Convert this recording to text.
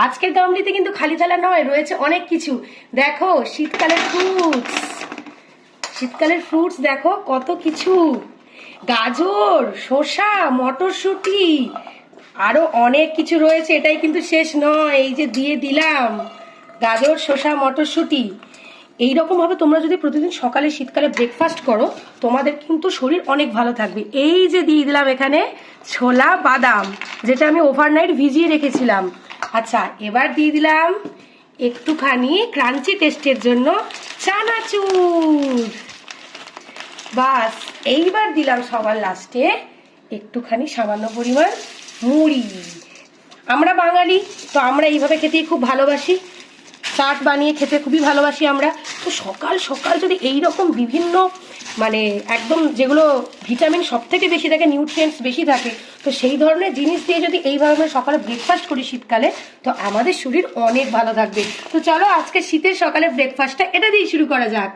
আজকের গামলিতে কিন্তু খালি থালা নয়, রয়েছে অনেক কিছু। দেখো শীতকালের ফ্রুটস, শীতকালের ফ্রুটস দেখো কত কিছু, গাজর, শসা, মটরশুঁটি, আরো অনেক কিছু রয়েছে। এটাই কিন্তু শেষ নয়, এই যে দিয়ে দিলাম গাজর, শসা, মটরশুঁটি। এইরকম ভাবে তোমরা যদি প্রতিদিন সকালে শীতকালে ব্রেকফাস্ট করো, তোমাদের কিন্তু শরীর অনেক ভালো থাকবে। এই যে দিয়ে দিলাম এখানে ছোলা বাদাম, যেটা আমি ওভারনাইট ভিজিয়ে রেখেছিলাম। আচ্ছা, এবার দিয়ে দিলাম একটুখানি ক্রাঞ্চি টেস্টের জন্য চানাচুর। বাস, এইবার দিলাম সবার লাস্টে একটুখানি সামান্য পরিমাণ মুড়ি। আমরা বাঙালি, তো আমরা এইভাবে খেতেই খুব ভালোবাসি, চাট বানিয়ে খেতে খুবই ভালোবাসি আমরা। তো সকাল সকাল যদি এই রকম বিভিন্ন মানে একদম যেগুলো ভিটামিন সব থেকে বেশি থাকে, নিউট্রিয়েন্টস বেশি থাকে, তো সেই ধরনের জিনিস দিয়ে যদি এইভাবে আমরা সকালে ব্রেকফাস্ট করি শীতকালে, তো আমাদের শরীর অনেক ভালো থাকবে। তো চলো আজকে শীতের সকালে ব্রেকফাস্টটা এটা দিয়ে শুরু করা যাক।